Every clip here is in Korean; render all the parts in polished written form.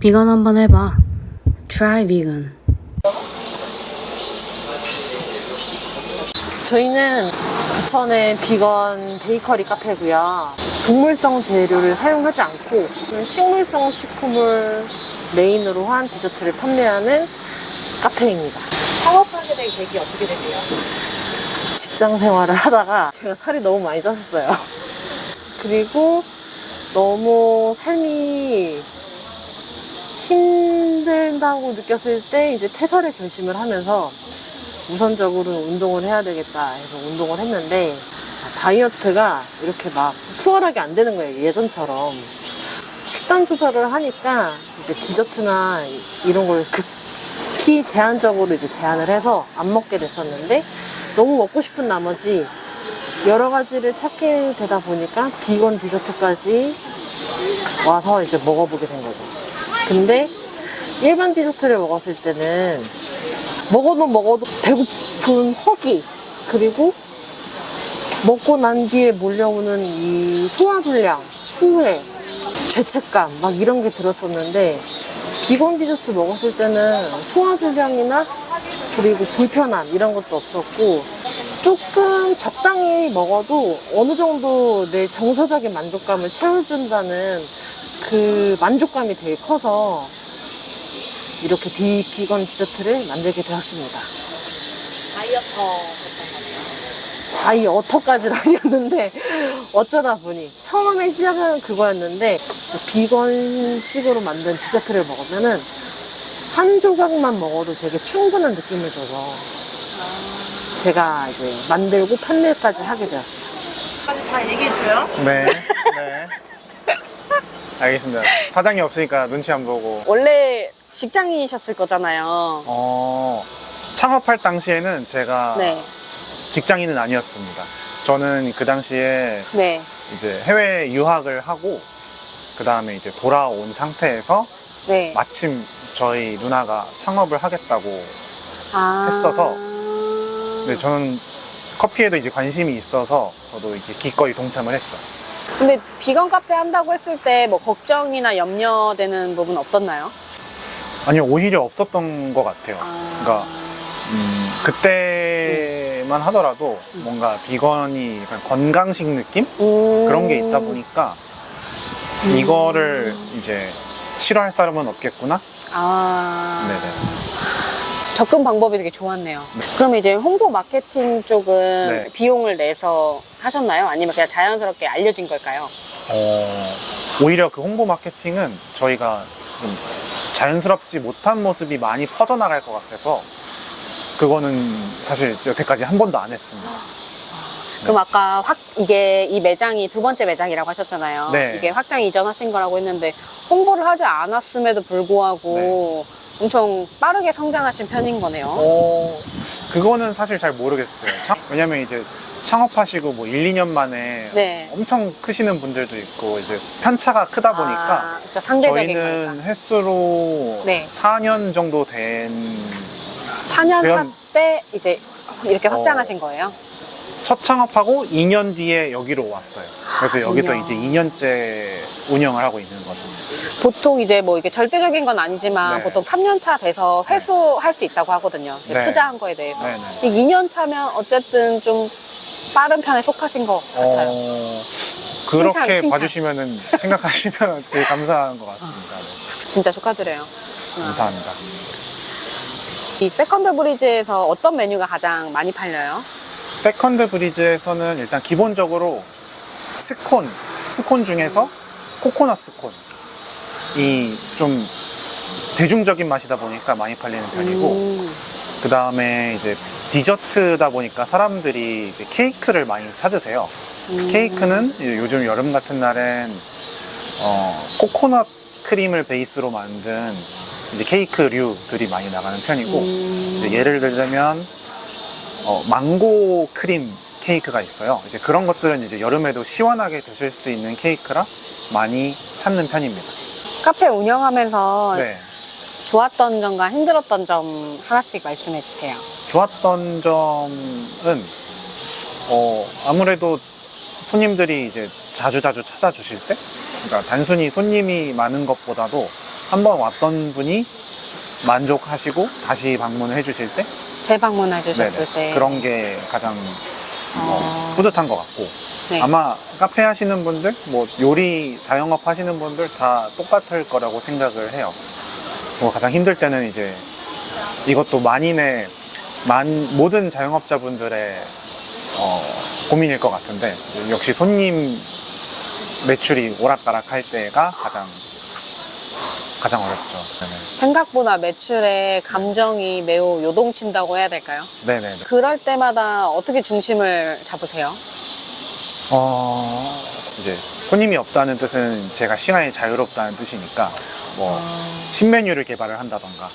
비건 한번 해봐. Try vegan. 저희는 부천의 비건 베이커리 카페고요. 동물성 재료를 사용하지 않고 식물성 식품을 메인으로 한 디저트를 판매하는 카페입니다. 창업하게 된 계기 어떻게 되세요? 직장 생활을 하다가 제가 살이 너무 많이 쪘어요. 그리고 너무 삶이 힘들다고 느꼈을 때 이제 퇴사를 결심을 하면서 우선적으로는 운동을 해야 되겠다 해서 운동을 했는데 다이어트가 이렇게 막 수월하게 안 되는 거예요. 예전처럼. 식단 조절을 하니까 이제 디저트나 이런 걸 극히 제한적으로 이제 제한을 해서 안 먹게 됐었는데 너무 먹고 싶은 나머지 여러 가지를 찾게 되다 보니까 비건 디저트까지 와서 이제 먹어보게 된 거죠. 근데 일반 디저트를 먹었을 때는 먹어도 배고픈 허기, 그리고 먹고 난 뒤에 몰려오는 이 소화불량, 후회, 죄책감 막 이런 게 들었었는데 비건 디저트 먹었을 때는 소화불량이나 그리고 불편함 이런 것도 없었고 조금 적당히 먹어도 어느 정도 내 정서적인 만족감을 채워준다는 그 만족감이 되게 커서 이렇게 비건 디저트를 만들게 되었습니다. 다이어터까지는 아니었는데 어쩌다 보니 처음에 시작은 그거였는데 비건식으로 만든 디저트를 먹으면은 한 조각만 먹어도 되게 충분한 느낌을 줘서 제가 이제 만들고 판매까지 하게 되었어요. 잘 얘기해줘요. 네. 네. 알겠습니다. 사장이 없으니까 눈치 안 보고. 원래 직장인이셨을 거잖아요. 창업할 당시에는 제가 네. 직장인은 아니었습니다. 저는 그 당시에 네. 이제 해외 유학을 하고 그 다음에 이제 돌아온 상태에서 네. 마침 저희 누나가 창업을 하겠다고 했어서 네, 저는 커피에도 이제 관심이 있어서 저도 이렇게 기꺼이 동참을 했죠. 근데 비건 카페 한다고 했을 때 뭐 걱정이나 염려되는 부분 없었나요? 아니요, 오히려 없었던 것 같아요. 그러니까 그때만 하더라도 뭔가 비건이 약간 건강식 느낌? 그런 게 있다 보니까 이거를 이제 싫어할 사람은 없겠구나? 네네. 접근 방법이 되게 좋았네요. 그러면 이제 홍보 마케팅 쪽은 네. 비용을 내서 하셨나요? 아니면 그냥 자연스럽게 알려진 걸까요? 오히려 그 홍보 마케팅은 저희가 좀 자연스럽지 못한 모습이 많이 퍼져나갈 것 같아서 그거는 사실 여태까지 한 번도 안 했습니다. 그럼 아까 이게 이 매장이 두 번째 매장이라고 하셨잖아요. 네. 이게 확장 이전하신 거라고 했는데 홍보를 하지 않았음에도 불구하고 엄청 빠르게 성장하신 편인 거네요. 그거는 사실 잘 모르겠어요. 왜냐면 이제 창업하시고 뭐 1, 2년 만에 네. 엄청 크시는 분들도 있고 이제 편차가 크다 보니까 진짜 상대적인 저희는 거니까. 횟수로 네. 4년 정도 된 4년 차 대연- 때 이제 이렇게 확장하신 거예요? 첫 창업하고 2년 뒤에 여기로 왔어요. 그래서 여기서 2년. 이제 2년째 운영을 하고 있는 거죠. 보통 이제 뭐 이게 절대적인 건 아니지만 네. 보통 3년 차 돼서 회수할 수 있다고 하거든요. 네. 투자한 거에 대해서. 네네. 이 2년 차면 어쨌든 좀 빠른 편에 속하신 것 같아요. 그렇게 칭찬. 봐주시면은 생각하시면 되게 감사한 것 같습니다. 네. 진짜 축하드려요. 감사합니다. 이 세컨드 브리지에서 어떤 메뉴가 가장 많이 팔려요? 세컨드 브리즈에서는 일단 기본적으로 스콘 중에서 코코넛 스콘이 좀 대중적인 맛이다 보니까 많이 팔리는 편이고 그 다음에 이제 디저트다 보니까 사람들이 이제 케이크를 많이 찾으세요. 케이크는 이제 요즘 여름 같은 날엔 코코넛 크림을 베이스로 만든 이제 케이크류들이 많이 나가는 편이고 이제 예를 들자면 망고 크림 케이크가 있어요. 이제 그런 것들은 이제 여름에도 시원하게 드실 수 있는 케이크라 많이 찾는 편입니다. 카페 운영하면서 네. 좋았던 점과 힘들었던 점 하나씩 말씀해 주세요. 좋았던 점은 아무래도 손님들이 이제 자주 찾아주실 때, 그러니까 단순히 손님이 많은 것보다도 한번 왔던 분이 만족하시고 다시 방문을 해주실 때 재방문해 주셨을 네네. 때. 그런 게 가장 뿌듯한 것 같고 네. 아마 카페 하시는 분들, 뭐 요리 자영업 하시는 분들 다 똑같을 거라고 생각을 해요. 가장 힘들 때는 이제 이것도 모든 자영업자분들의 고민일 것 같은데 역시 손님 매출이 오락가락 할 때가 가장 어렵죠. 네네. 생각보다 매출에 감정이 매우 요동친다고 해야 될까요? 네네네. 그럴 때마다 어떻게 중심을 잡으세요? 이제 손님이 없다는 뜻은 제가 시간이 자유롭다는 뜻이니까 뭐 신메뉴를 개발을 한다던가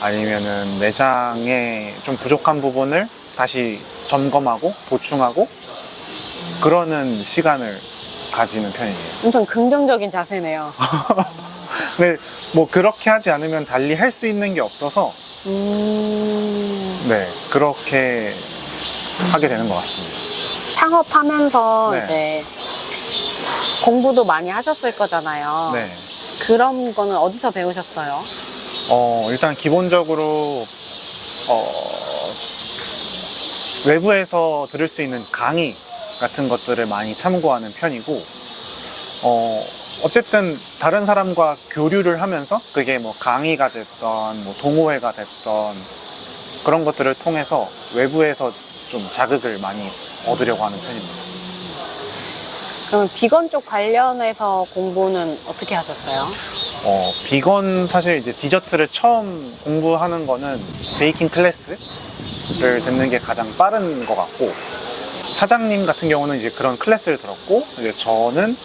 아니면은 매장에 좀 부족한 부분을 다시 점검하고 보충하고 그러는 시간을 가지는 편이에요. 엄청 긍정적인 자세네요. 근데 뭐 그렇게 하지 않으면 달리 할 수 있는 게 없어서 네 그렇게 하게 되는 것 같습니다. 창업하면서 네. 이제 공부도 많이 하셨을 거잖아요. 네. 그런 거는 어디서 배우셨어요? 일단 기본적으로 외부에서 들을 수 있는 강의 같은 것들을 많이 참고하는 편이고 어쨌든 다른 사람과 교류를 하면서 그게 뭐 강의가 됐던 뭐 동호회가 됐던 그런 것들을 통해서 외부에서 좀 자극을 많이 얻으려고 하는 편입니다. 그러면 비건 쪽 관련해서 공부는 어떻게 하셨어요? 비건 사실 이제 디저트를 처음 공부하는 거는 베이킹 클래스를 듣는 게 가장 빠른 것 같고 사장님 같은 경우는 이제 그런 클래스를 들었고 이제 저는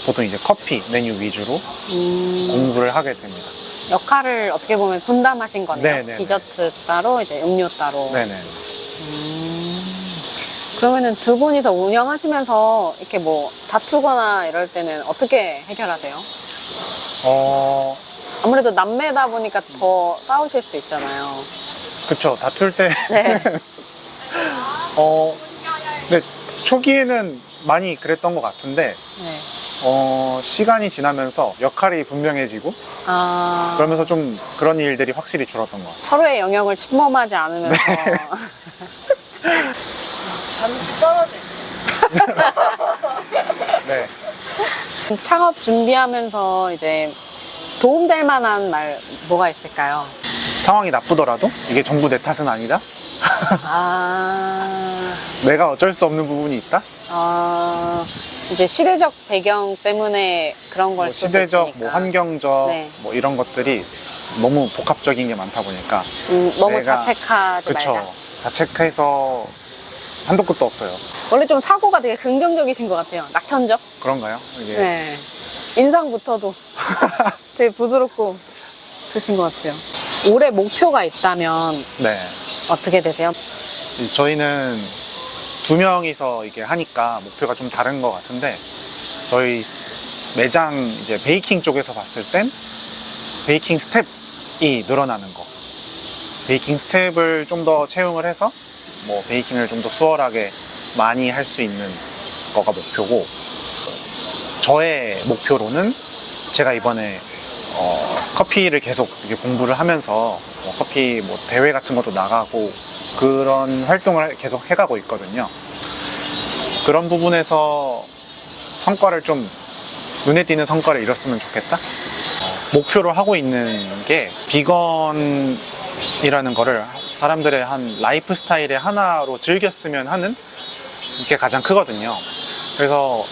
보통 이제 커피 메뉴 위주로 공부를 하게 됩니다. 역할을 어떻게 보면 분담하신 거네요. 네네네. 디저트 따로 이제 음료 따로. 네네. 그러면은 두 분이서 운영하시면서 이렇게 뭐 다투거나 이럴 때는 어떻게 해결하세요? 아무래도 남매다 보니까 더 싸우실 수 있잖아요. 그쵸. 다툴 때. 네. 근데 초기에는 많이 그랬던 것 같은데, 네. 시간이 지나면서 역할이 분명해지고, 그러면서 좀 그런 일들이 확실히 줄었던 것 같아요. 서로의 영역을 침범하지 않으면서. 잠시 떨어져 네. 창업 준비하면서 이제 도움될 만한 말 뭐가 있을까요? 상황이 나쁘더라도 이게 전부 내 탓은 아니다? 내가 어쩔 수 없는 부분이 있다? 이제 시대적 배경 때문에 그런 걸 뭐 수도 시대적, 있으니까. 뭐 환경적, 네. 뭐 이런 것들이 너무 복합적인 게 많다 보니까. 너무 내가- 자책하지 그쵸. 말자. 자책해서 한도 끝도 없어요. 원래 좀 사고가 되게 긍정적이신 것 같아요. 낙천적? 그런가요? 이게. 네. 인상부터도 되게 부드럽고 그러신 것 같아요. 올해 목표가 있다면 네. 어떻게 되세요? 저희는 두 명이서 이게 하니까 목표가 좀 다른 것 같은데 저희 매장 이제 베이킹 쪽에서 봤을 땐 베이킹 스텝이 늘어나는 거. 베이킹 스텝을 좀 더 채용을 해서 뭐 베이킹을 좀 더 수월하게 많이 할 수 있는 거가 목표고 저의 목표로는 제가 이번에 커피를 계속 이렇게 공부를 하면서 뭐 커피 뭐 대회 같은 것도 나가고 그런 활동을 계속 해가고 있거든요. 그런 부분에서 성과를 좀 눈에 띄는 성과를 이뤘으면 좋겠다. 목표로 하고 있는 게 비건이라는 거를 사람들의 한 라이프 스타일의 하나로 즐겼으면 하는 게 가장 크거든요. 그래서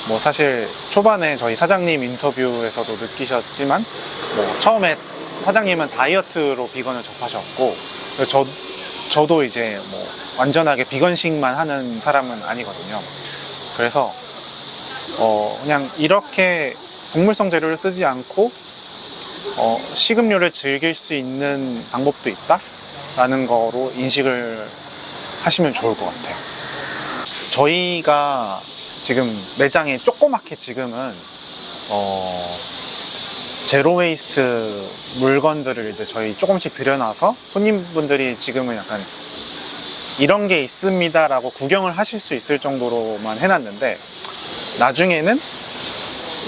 뭐 사실 초반에 저희 사장님 인터뷰에서도 느끼셨지만 뭐 처음에 사장님은 다이어트로 비건을 접하셨고 저도 이제 뭐 완전하게 비건식만 하는 사람은 아니거든요. 그래서 그냥 이렇게 동물성 재료를 쓰지 않고 식음료를 즐길 수 있는 방법도 있다 라는 거로 인식을 하시면 좋을 것 같아요. 저희가 지금 매장에 조그맣게 지금은 제로 웨이스트 물건들을 이제 저희 조금씩 들여놔서 손님분들이 지금은 약간 이런 게 있습니다 라고 구경을 하실 수 있을 정도로만 해놨는데 나중에는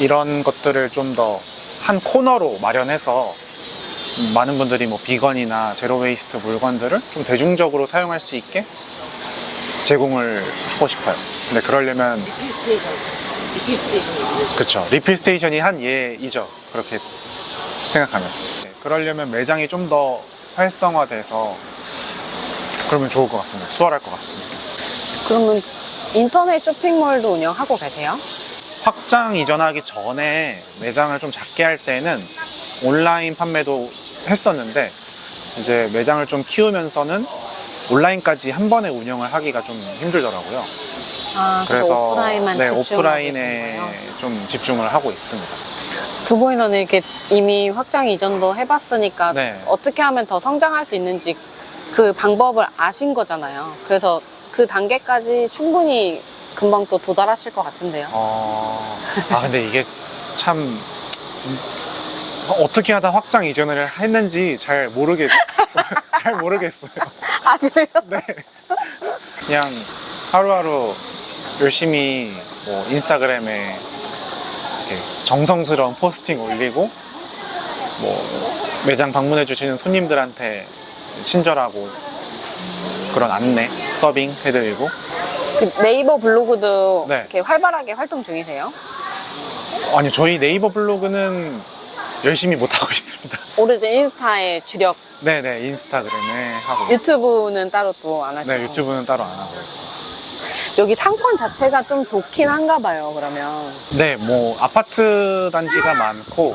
이런 것들을 좀 더 한 코너로 마련해서 많은 분들이 뭐 비건이나 제로 웨이스트 물건들을 좀 대중적으로 사용할 수 있게 제공을 하고 싶어요. 근데 그러려면 리필 스테이션이 그쵸, 리필 스테이션이 한 예이죠. 그렇게 생각하면. 네, 그러려면 매장이 좀 더 활성화돼서 그러면 좋을 것 같습니다. 수월할 것 같습니다. 그러면 인터넷 쇼핑몰도 운영하고 계세요? 확장 이전하기 전에 매장을 좀 작게 할 때는 온라인 판매도 했었는데, 이제 매장을 좀 키우면서는 온라인까지 한 번에 운영을 하기가 좀 힘들더라고요. 아, 그래서 오프라인만 네, 집중하고 오프라인에 계신 거예요? 좀 집중을 하고 있습니다. 두 분은 이렇게 이미 확장 이전도 해봤으니까 네. 어떻게 하면 더 성장할 수 있는지 그 방법을 아신 거잖아요. 그래서 그 단계까지 충분히 금방 또 도달하실 것 같은데요. 근데 이게 참 어떻게 하다 확장 이전을 했는지 잘 모르겠어요. 아, 그래요? 네. 그냥 하루하루 열심히 뭐 인스타그램에 이렇게 정성스러운 포스팅 올리고, 뭐 매장 방문해 주시는 손님들한테 친절하고 그런 안내, 서빙 해드리고. 그 네이버 블로그도 네. 이렇게 활발하게 활동 중이세요? 아니요, 저희 네이버 블로그는 열심히 못하고 있습니다. 오로지 인스타에 주력, 네네, 인스타그램에 하고 있어요. 유튜브는 따로 또 안 하시고. 네, 유튜브는 따로 안 하고요. 여기 상권 자체가 좀 좋긴 한가 봐요, 그러면. 네, 뭐 아파트 단지가 많고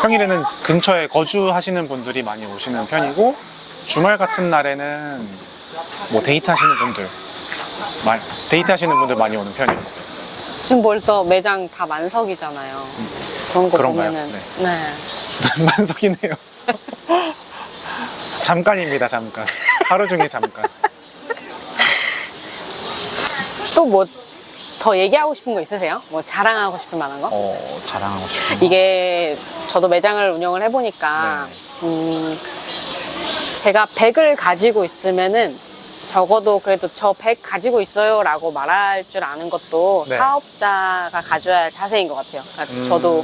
평일에는 근처에 거주하시는 분들이 많이 오시는 편이고, 주말 같은 날에는 뭐 데이트하시는 분들 많이 오는 편이에요. 지금 벌써 매장 다 만석이잖아요. 그런 거 그런가요? 보면은. 네. 네. 만석이네요. 잠깐입니다, 잠깐. 하루 중에 잠깐. 또 뭐 더 얘기하고 싶은 거 있으세요? 뭐 자랑하고 싶을 만한 거? 자랑하고 싶은 거. 이게 저도 매장을 운영을 해보니까 네. 제가 100을 가지고 있으면은 적어도 그래도 저 100 가지고 있어요 라고 말할 줄 아는 것도 네. 사업자가 가져야 할 자세인 것 같아요. 그러니까 저도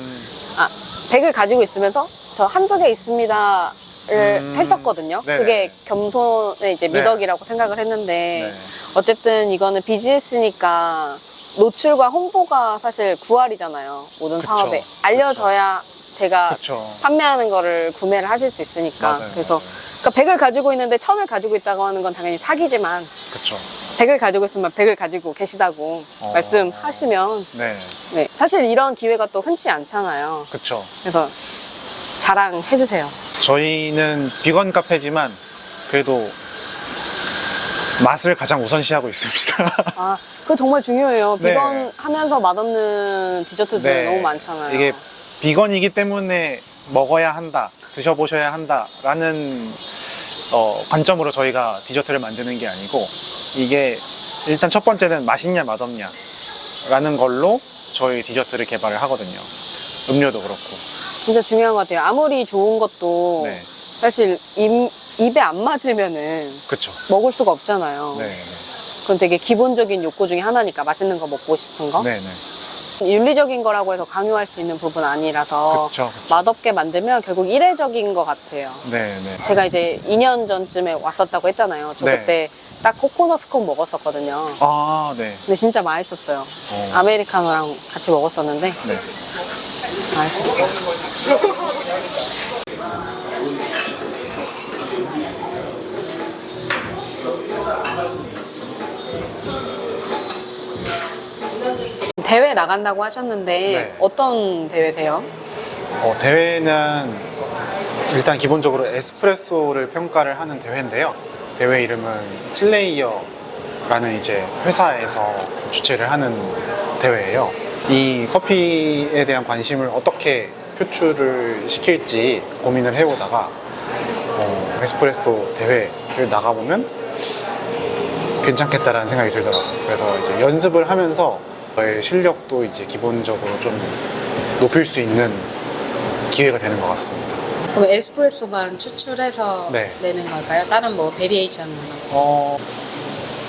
100을 가지고 있으면서 저 한두 개 있습니다 를 했었거든요. 네네. 그게 겸손의 이제 네. 미덕이라고 생각을 했는데 네. 어쨌든 이거는 비즈니스니까 노출과 홍보가 사실 구할이잖아요. 모든 그쵸. 사업에 알려져야 제가 그쵸. 판매하는 거를 구매를 하실 수 있으니까. 맞아요, 그래서 맞아요. 그러니까 100을 가지고 있는데 1000을 가지고 있다고 하는 건 당연히 사기지만 그쵸. 100을 가지고 있으면 100을 가지고 계시다고 말씀하시면 네, 네, 사실 이런 기회가 또 흔치 않잖아요. 그쵸. 그래서 자랑해주세요. 저희는 비건 카페지만 그래도 맛을 가장 우선시하고 있습니다. 아, 그거 정말 중요해요. 네. 비건 하면서 맛없는 디저트들 너무 많잖아요. 이게 비건이기 때문에 먹어야 한다, 드셔보셔야 한다라는 관점으로 저희가 디저트를 만드는 게 아니고, 이게 일단 첫 번째는 맛있냐 맛없냐 라는 걸로 저희 디저트를 개발을 하거든요. 음료도 그렇고. 진짜 중요한 것 같아요. 아무리 좋은 것도 네. 사실 입에 안 맞으면은 그쵸. 먹을 수가 없잖아요. 네. 그건 되게 기본적인 욕구 중에 하나니까, 맛있는 거 먹고 싶은 거. 네네. 윤리적인 거라고 해서 강요할 수 있는 부분 아니라서 그쵸. 맛없게 만들면 결국 이례적인 것 같아요. 네네. 제가 이제 2년 전쯤에 왔었다고 했잖아요. 저 네. 그때 딱 코코넛 스콘 먹었었거든요. 아, 네. 근데 진짜 맛있었어요. 아메리카노랑 같이 먹었었는데 네. 맛있었어요. 대회 나간다고 하셨는데 네. 어떤 대회세요? 대회는 일단 기본적으로 에스프레소를 평가를 하는 대회인데요. 대회 이름은 슬레이어라는 이제 회사에서 주최를 하는 대회예요. 이 커피에 대한 관심을 어떻게 표출을 시킬지 고민을 해오다가 에스프레소 대회를 나가보면 괜찮겠다라는 생각이 들더라고요. 그래서 이제 연습을 하면서 저의 실력도 이제 기본적으로 좀 높일 수 있는 기회가 되는 것 같습니다. 그럼 에스프레소만 추출해서 네. 내는 걸까요? 다른 뭐 베리에이션?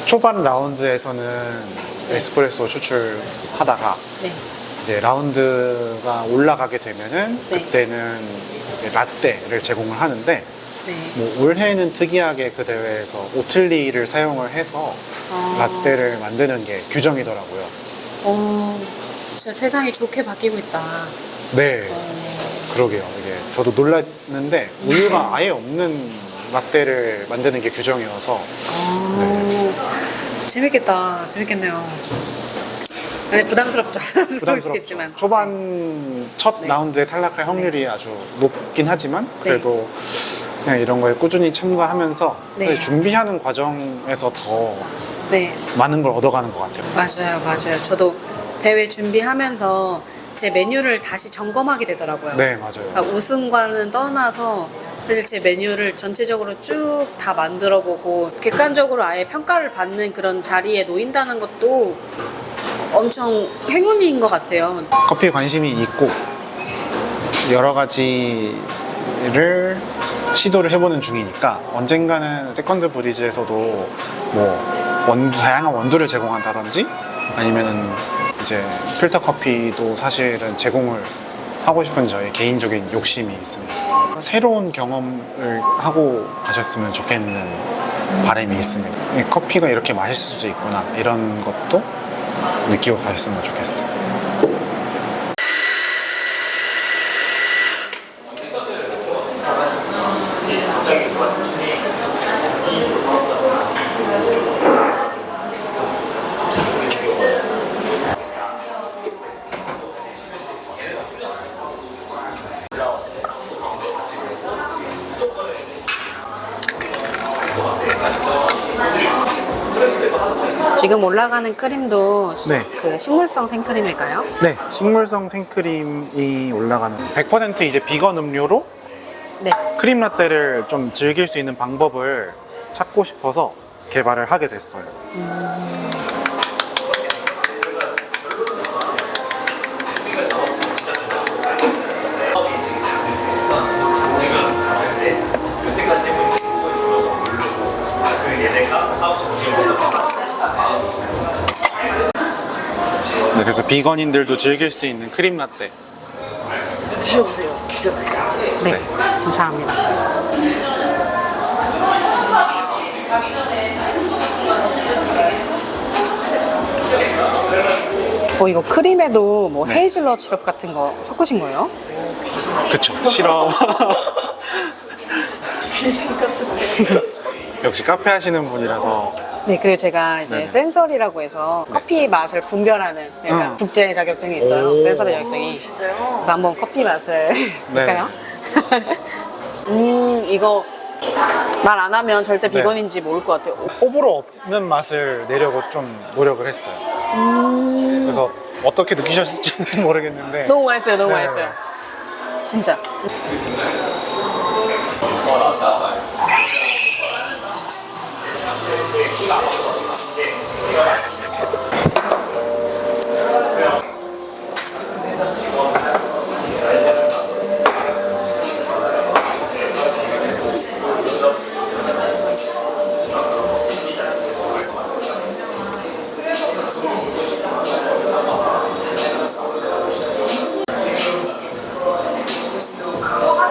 초반 라운드에서는 에스프레소 추출하다가 네. 이제 라운드가 올라가게 되면은 네. 그때는 이제 라떼를 제공을 하는데 네. 뭐 올해는 특이하게 그 대회에서 오틀리를 사용을 해서 라떼를 만드는 게 규정이더라고요. 진짜 세상이 좋게 바뀌고 있다. 네, 그러게요. 이게 저도 놀랐는데 우유가 아예 없는 라떼를 만드는 게 규정이어서 재밌겠다. 재밌겠네요. 네, 부담스럽죠. 부담스럽겠지만. 초반 첫 네. 라운드에 탈락할 확률이 아주 높긴 하지만 네. 그래도 그냥 이런 거에 꾸준히 참가하면서 네. 사실 준비하는 과정에서 더 네, 많은 걸 얻어가는 것 같아요. 맞아요, 맞아요. 저도 대회 준비하면서 제 메뉴를 다시 점검하게 되더라고요. 네, 맞아요. 그러니까 우승과는 떠나서 사실 제 메뉴를 전체적으로 쭉 다 만들어 보고 객관적으로 아예 평가를 받는 그런 자리에 놓인다는 것도 엄청 행운인 것 같아요. 커피에 관심이 있고 여러 가지를 시도를 해보는 중이니까 언젠가는 세컨드 브리즈에서도 뭐 다양한 원두를 제공한다든지 아니면은 이제 필터 커피도 사실은 제공을 하고 싶은 저의 개인적인 욕심이 있습니다. 새로운 경험을 하고 가셨으면 좋겠는 바람이 있습니다. 이 커피가 이렇게 맛있을 수도 있구나 이런 것도 느끼고 가셨으면 좋겠어요. 지금 올라가는 크림도 네. 그 식물성 생크림일까요? 네, 식물성 생크림이 올라가는 100% 이제 비건 음료로 네. 크림 라떼를 좀 즐길 수 있는 방법을 찾고 싶어서 개발을 하게 됐어요. 네, 그래서 비건인들도 즐길 수 있는 크림 라떼. 드셔보세요. 드셔보세요. 네. 감사합니다. 이거 크림에도 뭐 네. 헤이즐넛 시럽 같은 거 섞으신 거예요? 그쵸, 싫어. 역시 카페 하시는 분이라서. 네, 그리고 제가 이제 네네. 센서리라고 해서 커피 맛을 분별하는 약간 국제 자격증이 있어요. 오. 센서리 자격증이. 그래서 한번 커피 맛을 볼까요? 이거 말 안 하면 절대 네. 비건인지 모를 것 같아요. 호불호 없는 맛을 내려고 좀 노력을 했어요. 그래서 어떻게 느끼셨을지는 모르겠는데. 너무 맛있어요, 너무 네. 맛있어요. 진짜.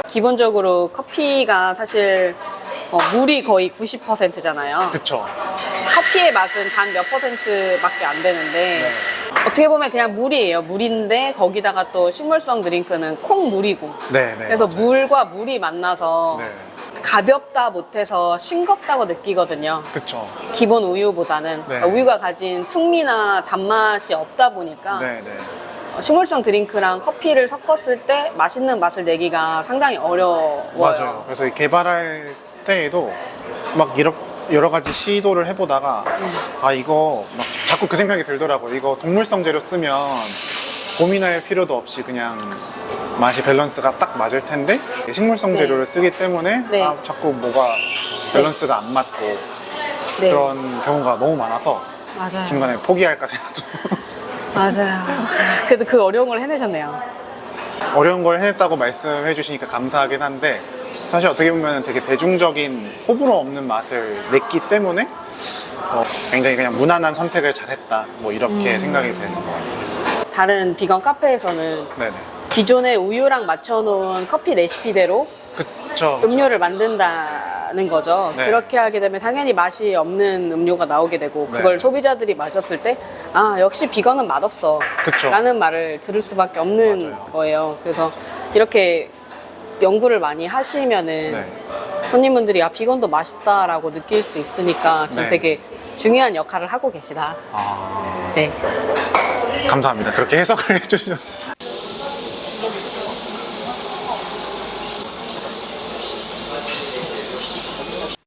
기본적으로 커피가 사실 물이 거의 90%잖아요. 그쵸. 커피의 맛은 단 몇 %밖에 안 되는데 어떻게 보면 그냥 물이에요. 물인데 거기다가 또 식물성 드링크는 콩물이고 네, 네. 그래서 맞아요. 물과 물이 만나서 네. 가볍다 못해서 싱겁다고 느끼거든요. 그쵸. 기본 우유보다는 네. 그러니까 우유가 가진 풍미나 단맛이 없다 보니까 네, 네. 식물성 드링크랑 커피를 섞었을 때 맛있는 맛을 내기가 상당히 어려워요. 맞아요. 그래서 이 개발할 때에도 막 여러 가지 시도를 해보다가 아 이거 막 자꾸 그 생각이 들더라고요. 이거 동물성 재료 쓰면 고민할 필요도 없이 그냥 맛이 밸런스가 딱 맞을 텐데 식물성 네. 재료를 쓰기 때문에 네. 아, 자꾸 뭐가 밸런스가 안 맞고 네. 그런 경우가 너무 많아서 맞아요. 중간에 포기할까 생각도 맞아요. 그래도 그 어려운 걸 해내셨네요. 어려운 걸 해냈다고 말씀해 주시니까 감사하긴 한데 사실 어떻게 보면 되게 대중적인 호불호 없는 맛을 냈기 때문에 굉장히 그냥 무난한 선택을 잘했다 뭐 이렇게 생각이 되는 것 같아요. 다른 비건 카페에서는 네네. 기존의 우유랑 맞춰놓은 커피 레시피대로 그쵸. 음료를 만든다는 거죠. 네. 그렇게 하게 되면 당연히 맛이 없는 음료가 나오게 되고 네. 그걸 소비자들이 마셨을 때 아 역시 비건은 맛없어 그쵸. 라는 말을 들을 수밖에 없는 맞아요. 거예요. 그래서 이렇게 연구를 많이 하시면은 네. 손님분들이 아 비건도 맛있다라고 느낄 수 있으니까 지금 네. 되게 중요한 역할을 하고 계시다. 아, 네. 감사합니다. 그렇게 해석을 해주셔서.